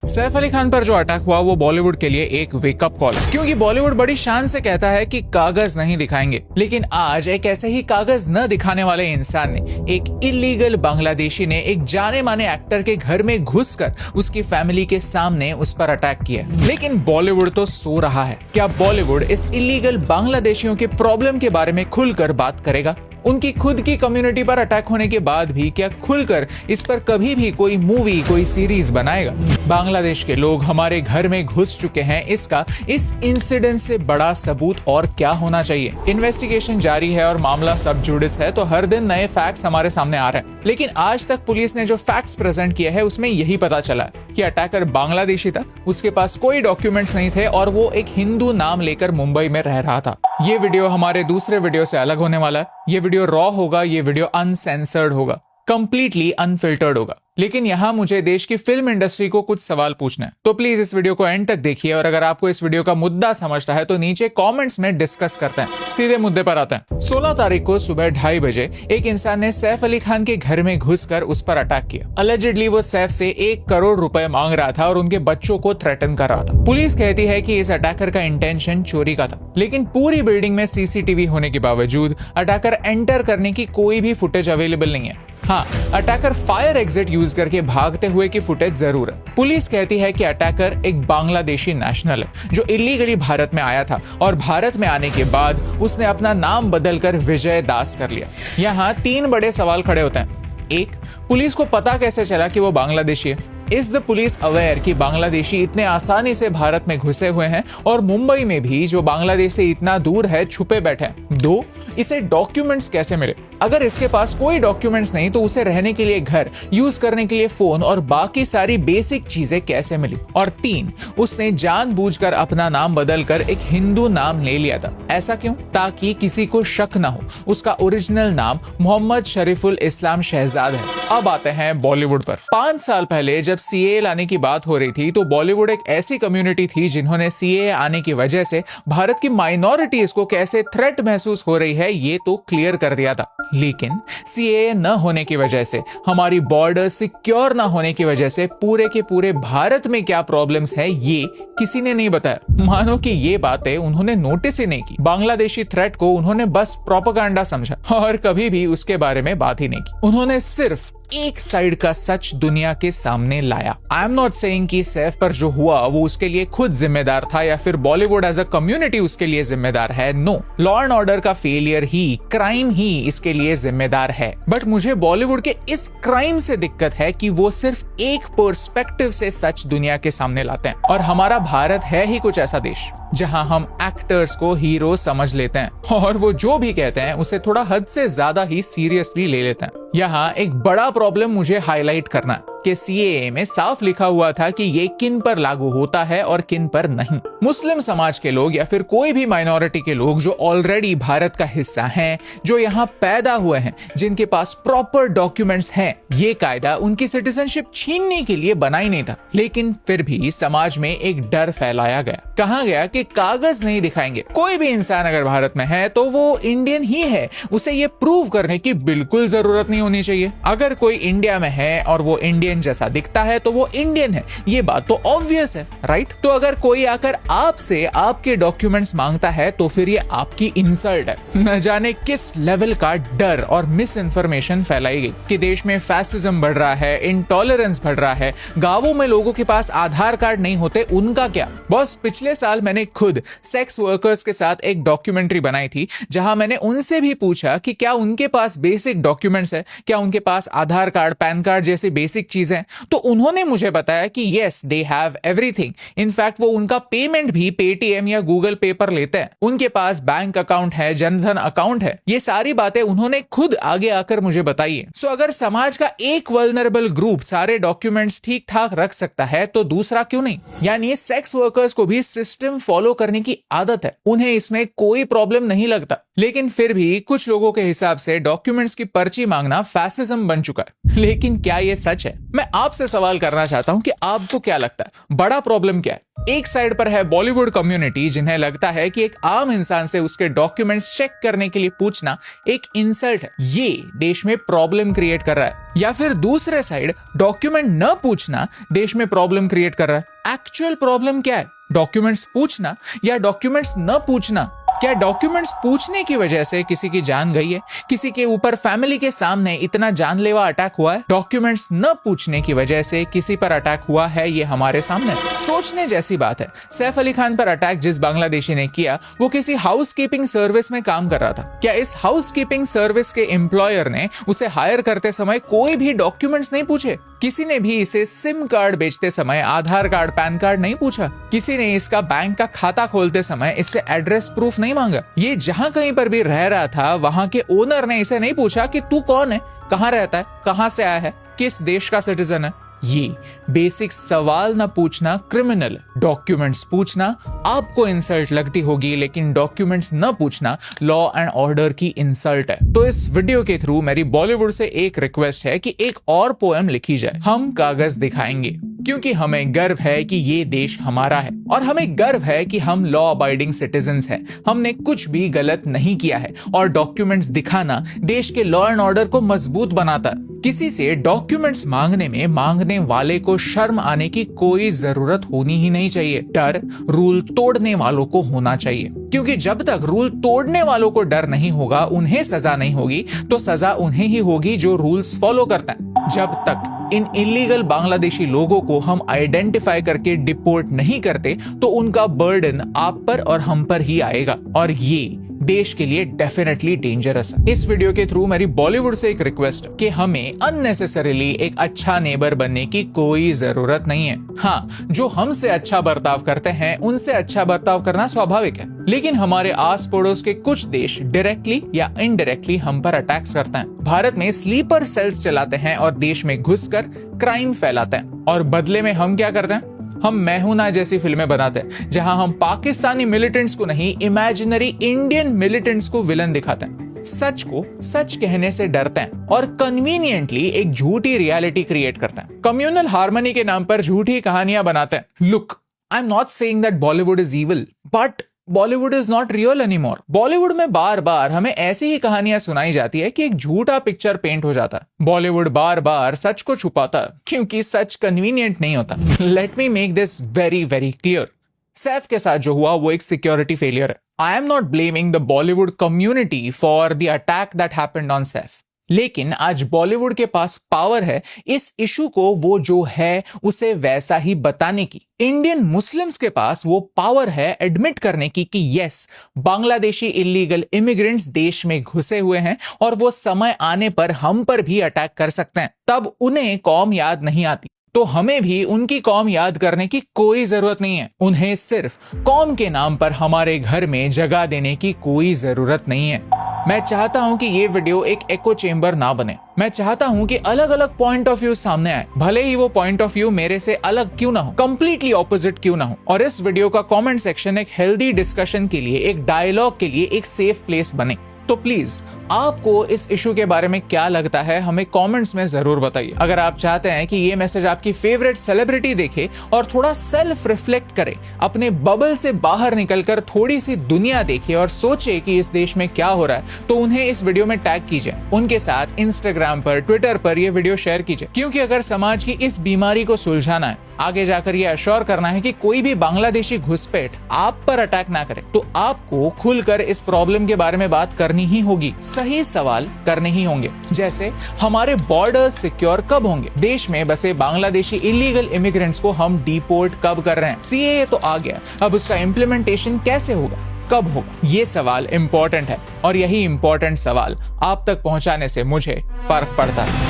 सैफ अली खान पर जो अटैक हुआ वो बॉलीवुड के लिए एक वेकअप कॉल है, क्योंकि बॉलीवुड बड़ी शान से कहता है कि कागज नहीं दिखाएंगे, लेकिन आज एक ऐसे ही कागज न दिखाने वाले इंसान ने, एक इलीगल बांग्लादेशी ने एक जाने माने एक्टर के घर में घुसकर उसकी फैमिली के सामने उस पर अटैक किया। लेकिन बॉलीवुड तो सो रहा है। क्या बॉलीवुड इस इलीगल बांग्लादेशियों के प्रॉब्लम के बारे में खुलकर बात करेगा? उनकी खुद की कम्युनिटी पर अटैक होने के बाद भी क्या खुलकर इस पर कभी भी कोई मूवी, कोई सीरीज बनाएगा? बांग्लादेश के लोग हमारे घर में घुस चुके हैं, इसका इस इंसिडेंट से बड़ा सबूत और क्या होना चाहिए? इन्वेस्टिगेशन जारी है और मामला सब जुडिस है, तो हर दिन नए फैक्ट्स हमारे सामने आ रहे हैं। लेकिन आज तक पुलिस ने जो फैक्ट्स प्रेजेंट किए हैं उसमें यही पता चला कि अटैकर बांग्लादेशी था, उसके पास कोई डॉक्यूमेंट्स नहीं थे और वो एक हिंदू नाम लेकर मुंबई में रह रहा था। ये वीडियो हमारे दूसरे वीडियो से अलग होने वाला है। ये वीडियो रॉ होगा, ये वीडियो अनसेंसर्ड होगा, कंप्लीटली अनफिल्टर्ड होगा। लेकिन यहाँ मुझे देश की फिल्म इंडस्ट्री को कुछ सवाल पूछना है, तो प्लीज इस वीडियो को एंड तक देखिए और अगर आपको इस वीडियो का मुद्दा समझता है तो नीचे कमेंट्स में डिस्कस करते हैं। सीधे मुद्दे पर आते हैं। 16 तारीख को सुबह 2:30 बजे एक इंसान ने सैफ अली खान के घर में घुसकर उस पर अटैक किया। अलेजिडली वो सैफ से 1 करोड़ रुपए मांग रहा था और उनके बच्चों को थ्रेटन कर रहा था। पुलिस कहती है कि इस अटैकर का इंटेंशन चोरी का था, लेकिन पूरी बिल्डिंग में सीसीटीवी होने के बावजूद अटैकर एंटर करने की कोई भी फुटेज अवेलेबल नहीं है। हाँ, अटैकर फायर एग्जिट यूज करके भागते हुए की फुटेज जरूर है। पुलिस कहती है कि अटैकर एक बांग्लादेशी नेशनल है जो इलीगली भारत में आया था और भारत में आने के बाद उसने अपना नाम बदलकर विजय दास कर लिया। यहाँ 3 बड़े सवाल खड़े होते हैं। 1, पुलिस को पता कैसे चला कि वो बांग्लादेशी है? इज द पुलिस अवेयर कि बांग्लादेशी इतने आसानी से भारत में घुसे हुए हैं और मुंबई में भी जो बांग्लादेश से इतना दूर है छुपे बैठे हैं? 2, इसे डॉक्यूमेंट्स कैसे मिले? अगर इसके पास कोई डॉक्यूमेंट्स नहीं तो उसे रहने के लिए घर, यूज करने के लिए फोन और बाकी सारी बेसिक चीजें कैसे मिली? और 3, उसने जानबूझकर अपना नाम बदलकर एक हिंदू नाम ले लिया था। ऐसा क्यों? ताकि किसी को शक ना हो उसका ओरिजिनल नाम मोहम्मद शरीफुल इस्लाम शहजाद है। अब आते हैं बॉलीवुड पर। 5 साल पहले जब सीए लाने की बात हो रही थी तो बॉलीवुड एक ऐसी कम्युनिटी थी जिन्होंने सीए आने की वजह से भारत की माइनॉरिटीज को कैसे थ्रेट महसूस हो रही है ये तो क्लियर कर दिया था। लेकिन सीए न होने की वजह से, हमारी बॉर्डर सिक्योर न होने की वजह से पूरे के पूरे भारत में क्या प्रॉब्लम्स है ये किसी ने नहीं बताया। मानो कि ये बातें उन्होंने नोटिस ही नहीं की। बांग्लादेशी थ्रेट को उन्होंने बस प्रोपेगेंडा समझा और कभी भी उसके बारे में बात ही नहीं की। उन्होंने सिर्फ एक साइड का सच दुनिया के सामने लाया। आई एम नॉट सेइंग कि सैफ पर जो हुआ वो उसके लिए खुद जिम्मेदार था या फिर बॉलीवुड एज अ कम्युनिटी उसके लिए जिम्मेदार है। नो, लॉ एंड ऑर्डर का फेलियर ही, क्राइम ही इसके लिए जिम्मेदार है। बट मुझे बॉलीवुड के इस क्राइम से दिक्कत है कि वो सिर्फ एक पर्सपेक्टिव से सच दुनिया के सामने लाते हैं। और हमारा भारत है ही कुछ ऐसा देश जहां हम एक्टर्स को हीरो समझ लेते हैं और वो जो भी कहते हैं उसे थोड़ा हद से ज्यादा ही सीरियसली ले लेते हैं। यहाँ एक बड़ा प्रॉब्लम मुझे हाईलाइट करना है कि सीएए में साफ लिखा हुआ था कि ये किन पर लागू होता है और किन पर नहीं। मुस्लिम समाज के लोग या फिर कोई भी माइनॉरिटी के लोग जो ऑलरेडी भारत का हिस्सा हैं, जो यहाँ पैदा हुए हैं, जिनके पास प्रॉपर डॉक्यूमेंट्स हैं, ये कायदा उनकी सिटीजनशिप छीनने के लिए बना ही नहीं था। लेकिन फिर भी समाज में एक डर फैलाया गया। कहा गया कि कागज नहीं दिखाएंगे। कोई भी इंसान अगर भारत में है तो वो इंडियन ही है, उसे ये प्रूव करने की बिल्कुल जरूरत नहीं होनी चाहिए। अगर कोई इंडिया में है और वो इंडियन जैसा दिखता है तो वो इंडियन है, ये बात तो ऑब्वियस है, राइट? तो अगर कोई आकर आपसे आपके डॉक्यूमेंट्स मांगता है तो फिर ये आपकी इंसल्ट है। न जाने किस लेवल का डर और मिस इन्फॉर्मेशन फैलाई गई कि देश में फैसिज्म बढ़ रहा है, इंटॉलरेंस बढ़ रहा है, गांवों में लोगों के पास आधार कार्ड नहीं होते, उनका क्या? बॉस, पिछले साल मैंने खुद सेक्स वर्कर्स के साथ एक डॉक्यूमेंट्री बनाई थी जहां मैंने उनसे भी पूछा कि क्या उनके पास बेसिक डॉक्यूमेंट्स है, क्या उनके पास आधार कार्ड, पैन कार्ड जैसी बेसिक चीजें। तो उन्होंने मुझे बताया कि yes, they have everything. In fact वो उनका पेमेंट भी पेटीएम या गूगल पे पर लेते हैं, उनके पास बैंक अकाउंट है, जनधन अकाउंट है। ये सारी बातें उन्होंने खुद आगे आकर मुझे बताई है। सो अगर समाज का एक वल्नरेबल ग्रुप सारे डॉक्यूमेंट्स ठीक ठाक रख सकता है तो दूसरा क्यों नहीं? यानी सेक्स वर्कर्स को भी सिस्टम फॉलो करने की आदत है, उन्हें इसमें कोई प्रॉब्लम नहीं लगता। लेकिन फिर भी कुछ लोगों के हिसाब से डॉक्यूमेंट्स की पर्ची मांगना फैसिज्म बन चुका है। लेकिन क्या ये सच है? मैं आपसे सवाल करना चाहता हूं कि आपको क्या लगता है, बड़ा प्रॉब्लम क्या है? एक साइड पर है बॉलीवुड कम्युनिटी, जिन्हें लगता है कि एक आम इंसान से उसके डॉक्यूमेंट्स चेक करने के लिए पूछना एक इंसल्ट है, ये देश में प्रॉब्लम क्रिएट कर रहा है। या फिर दूसरे साइड डॉक्यूमेंट न पूछना देश में प्रॉब्लम क्रिएट कर रहा है। एक्चुअल प्रॉब्लम क्या है, डॉक्यूमेंट्स पूछना या डॉक्यूमेंट्स न पूछना? क्या डॉक्यूमेंट्स पूछने की वजह से किसी की जान गई है? किसी के ऊपर फैमिली के सामने इतना जानलेवा अटैक हुआ है? डॉक्यूमेंट्स न पूछने की वजह से किसी पर अटैक हुआ है, ये हमारे सामने सोचने जैसी बात है। सैफ अली खान पर अटैक जिस बांग्लादेशी ने किया वो किसी हाउस कीपिंग सर्विस में काम कर रहा था। क्या इस हाउस कीपिंग सर्विस के एम्प्लॉयर ने उसे हायर करते समय कोई भी डॉक्यूमेंट्स नहीं पूछे? किसी ने भी इसे सिम कार्ड बेचते समय आधार कार्ड, पैन कार्ड नहीं पूछा? किसी ने इसका बैंक का खाता खोलते समय इससे एड्रेस प्रूफ नहीं मांगा? ये जहां कहीं पर भी रह रहा था वहां के ओनर ने इसे नहीं पूछा कि तू कौन है, कहां रहता है, कहां से आया है, किस देश का सिटीजन है? ये बेसिक सवाल ना पूछना क्रिमिनल। डॉक्यूमेंट्स पूछना आपको इंसल्ट लगती होगी, लेकिन डॉक्यूमेंट्स न पूछना लॉ एंड ऑर्डर की इंसल्ट है। तो इस वीडियो के थ्रू मेरी बॉलीवुड से एक रिक्वेस्ट है कि एक और पोएम लिखी जाए, हम कागज दिखाएंगे, क्योंकि हमें गर्व है कि ये देश हमारा है और हमें गर्व है कि हम लॉ अबाइडिंग सिटीजन्स हैं। हमने कुछ भी गलत नहीं किया है और डॉक्यूमेंट्स दिखाना देश के लॉ एंड ऑर्डर को मजबूत बनाता है। किसी से डॉक्यूमेंट्स मांगने में मांगने वाले को शर्म आने की कोई जरूरत होनी ही नहीं चाहिए। डर रूल तोड़ने वालों को होना चाहिए, क्योंकि जब तक रूल तोड़ने वालों को डर नहीं होगा, उन्हें सजा नहीं होगी, तो सजा उन्हें ही होगी जो रूल्स फॉलो करता है। जब तक इन इलीगल बांग्लादेशी लोगों को हम आइडेंटिफाई करके डिपोर्ट नहीं करते, तो उनका बर्डन आप पर और हम पर ही आएगा और ये देश के लिए डेफिनेटली डेंजरस है। इस वीडियो के थ्रू मेरी बॉलीवुड से एक रिक्वेस्ट कि हमें अननेसेसरीली एक अच्छा नेबर बनने की कोई जरूरत नहीं है। हाँ, जो हमसे अच्छा बर्ताव करते हैं उनसे अच्छा बर्ताव करना स्वाभाविक है, लेकिन हमारे आस पड़ोस के कुछ देश डायरेक्टली या इनडायरेक्टली हम पर अटैक्स करते हैं। भारत में स्लीपर सेल्स चलाते हैं और देश में घुसकर क्राइम फैलाते हैं, और बदले में हम क्या करते हैं? हम मैं हूं ना जैसी फिल्में बनाते हैं, जहां हम पाकिस्तानी मिलिटेंट्स को नहीं, इमेजिनरी इंडियन मिलिटेंट्स को विलन दिखाते हैं। सच को सच कहने से डरते हैं और कन्वीनियंटली एक झूठी रियलिटी क्रिएट करते हैं। कम्युनल हार्मनी के नाम पर झूठी कहानियां बनाते हैं। Look, I am not saying that Bollywood is evil, but Bollywood is not real anymore. Bollywood में बार बार हमें ऐसी ही कहानियां सुनाई जाती है कि एक झूठा पिक्चर पेंट हो जाता है। बॉलीवुड बार बार सच को छुपाता है क्योंकि सच कन्वीनियंट नहीं होता। Let me make this very very clear. Saif के साथ जो हुआ वो एक सिक्योरिटी फेलियर है। I am not blaming the Bollywood community for the attack that happened on Saif, लेकिन आज बॉलीवुड के पास पावर है इस इशू को वो जो है उसे वैसा ही बताने की। इंडियन मुस्लिम्स के पास वो पावर है एडमिट करने की कि यस, बांग्लादेशी इलीगल इमिग्रेंट्स देश में घुसे हुए हैं और वो समय आने पर हम पर भी अटैक कर सकते हैं। तब उन्हें कौम याद नहीं आती, तो हमें भी उनकी कौम याद करने की कोई जरूरत नहीं है। उन्हें सिर्फ कौम के नाम पर हमारे घर में जगह देने की कोई जरूरत नहीं है। मैं चाहता हूं कि ये वीडियो एक एको चेंबर ना बने। मैं चाहता हूं कि अलग अलग पॉइंट ऑफ व्यू सामने आए, भले ही वो पॉइंट ऑफ व्यू मेरे से अलग क्यों ना हो, कंप्लीटली ऑपोजिट क्यों ना हो। और इस वीडियो का कमेंट सेक्शन एक हेल्दी डिस्कशन के लिए, एक डायलॉग के लिए एक सेफ प्लेस बने। तो प्लीज आपको इस इशू के बारे में क्या लगता है हमें कमेंट्स में जरूर बताइए। अगर आप चाहते हैं कि ये मैसेज आपकी फेवरेट सेलिब्रिटी देखे और थोड़ा सेल्फ रिफ्लेक्ट करे, अपने बबल से बाहर निकलकर थोड़ी सी दुनिया देखे और सोचे कि इस देश में क्या हो रहा है, तो उन्हें इस वीडियो में टैग कीजिए। उनके साथ इंस्टाग्राम पर, ट्विटर पर ये वीडियो शेयर कीजिए, क्योंकि अगर समाज की इस बीमारी को सुलझाना है, आगे जाकर ये अश्योर करना है कि कोई भी बांग्लादेशी घुसपैठ आप पर अटैक ना करे, तो आपको खुलकर इस प्रॉब्लम के बारे में बात करनी ही होगी। सही सवाल करने ही होंगे, जैसे हमारे बॉर्डर सिक्योर कब होंगे, देश में बसे बांग्लादेशी इलीगल इमिग्रेंट्स को हम डिपोर्ट कब कर रहे हैं, सीएए तो आ गया, अब उसका इम्प्लीमेंटेशन कैसे होगा, कब होगा। ये सवाल इंपॉर्टेंट है और यही इंपॉर्टेंट सवाल आप तक पहुंचाने से मुझे फर्क पड़ता है।